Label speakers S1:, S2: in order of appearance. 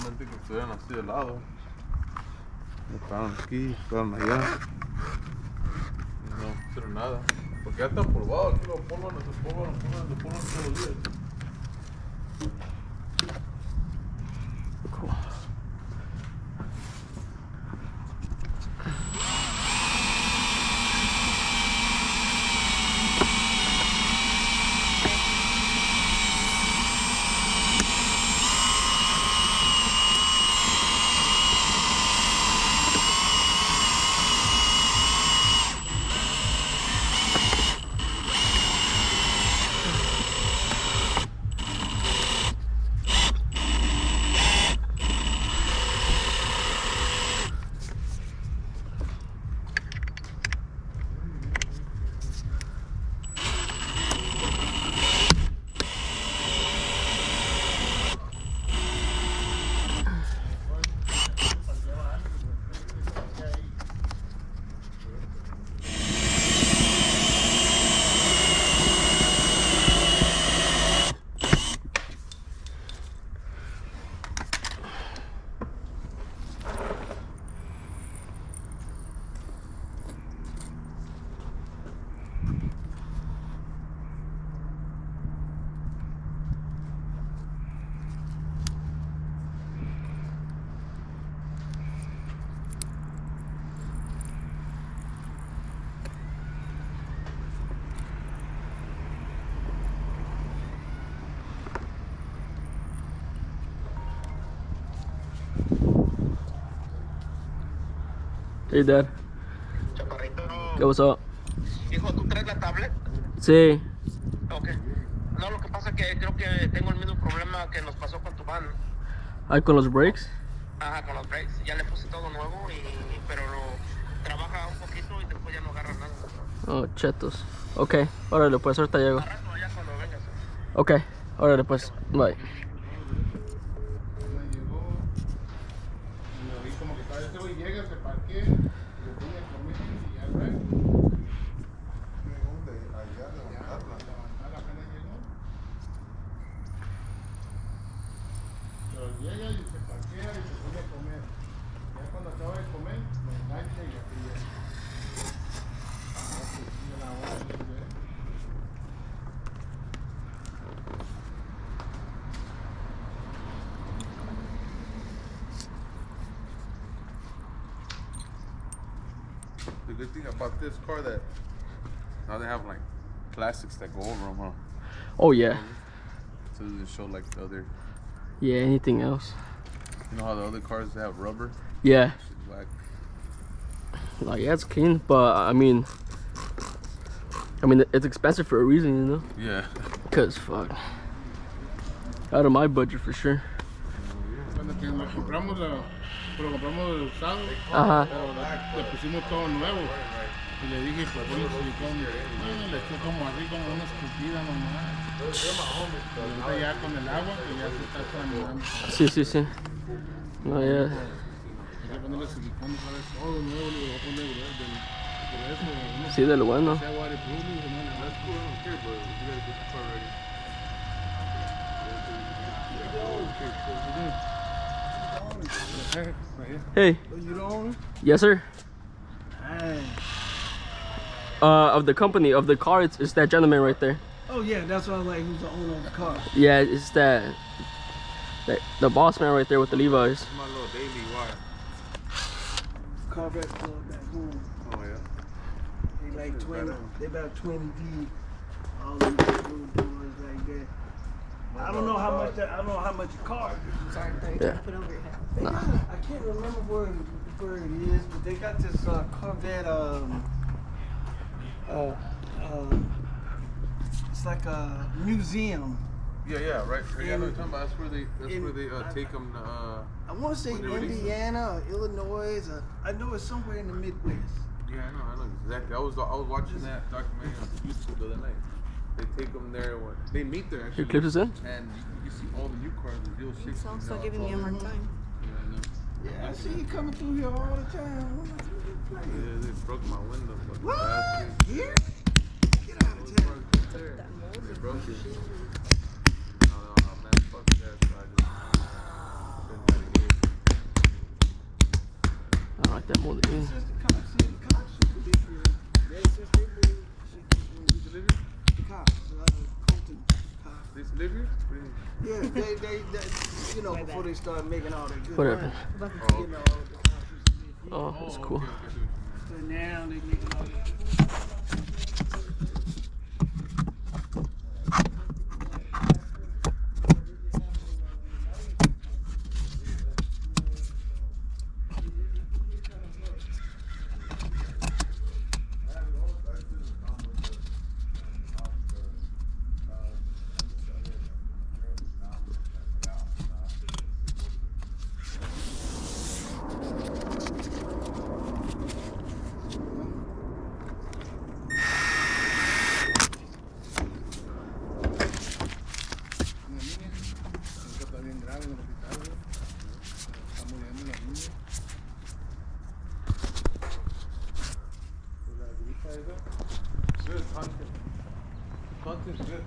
S1: solamente que estuvieran así de lado. Me pararon aquí, pararon allá. Y no hicieron nada. Porque ya está polvado, aquí lo polvan, se polvan todos los días.
S2: Cool. Hey, Dad.
S3: Chaparrito.
S2: ¿Qué pasó?
S3: Hijo, ¿tú traes la tablet?
S2: Sí.
S3: Ok. No, lo que pasa es que creo que tengo el mismo problema que nos pasó con tu van.
S2: ¿Hay con los brakes?
S3: Ajá, con los brakes. Ya le puse todo nuevo, pero trabaja un poquito y después ya no agarra nada.
S2: Oh, chetos. Ok, órale pues, ahorita llego.
S3: Al rato allá cuando vengas.
S2: Ok, órale pues, bye.
S1: Como que cada vez que llega, se parquea, le pone a comer y ya, ¿verdad? Allá levantarla apenas llegó. Pero llega y se parquea y se pone a comer. Ya cuando acaba de comer, me engancha y aquí ya. La hora de ver. The good thing about this car that now they have like plastics that go over them, huh?
S2: Oh yeah.
S1: So they show like the other.
S2: Yeah, anything else?
S1: You know how the other cars have rubber?
S2: Yeah.
S1: Shit's whack.
S2: Like, yeah, it's clean, but I mean, it's expensive for a reason, you know?
S1: Yeah.
S2: Cause fuck, out of my budget for sure.
S1: Cuando lo compramos, pero compramos el usado,
S2: Ajá.
S1: pero le pusimos todo nuevo. Y le dije, pues ponle silicón. No, le echó como así, como una escupida nomás. Y ahorita ya con el agua, que ya se está transmutando.
S2: Sí, sí, sí. No, yeah.
S1: Hay que ponerle silicón, ¿sabes? Todo nuevo, le voy a poner de eso.
S2: Sí, del bueno.
S1: Sea waterproof, ¿no? That's cool, I don't care, but you gotta get the car ready.
S2: Hey.
S4: You don't?
S2: Yes, sir.
S4: Hey.
S2: Of the company, of the car, it's that gentleman right there.
S4: Oh yeah, that's what I was like. Who's the owner of the car?
S2: Yeah, it's that the boss man right there with the Levi's.
S1: My little daily wire.
S4: Corvette club back home.
S1: Oh yeah.
S4: They like 20. They about 20 deep. All these little doors like that. I don't know how much that. I don't know how much a car is.
S2: Yeah.
S4: They got, I can't remember where it is, but they got this Corvette. It's like a museum.
S1: Yeah, right. Yeah, no, talking about that's where they take them.
S4: I want to say Indiana or Illinois. I know it's somewhere in the Midwest.
S1: Yeah, I know exactly. I was watching that documentary on YouTube the other night. They take them there. They meet there actually.
S2: Your clips is in?
S1: And you see all the new cars, the deal 60.
S5: It's also giving me a hard time.
S1: Yeah, I know.
S4: Yeah, I see you coming through here all the time.
S1: Yeah, they broke my window.
S4: What?
S1: Bastards.
S4: Here? Get out of town.
S1: They broke it. Man, fuck that. So I just didn't have to get
S2: Demo de
S4: It's just the cops. See, the cops should be here. They just they believe the cops, Colton cops.
S1: They live here?
S4: Yeah, they you know, before they start making all that good
S2: Whatever.
S4: money, you know, the cops used to live here.
S2: Oh, that's cool.
S4: But now they making all that.
S1: Good content. Content's good.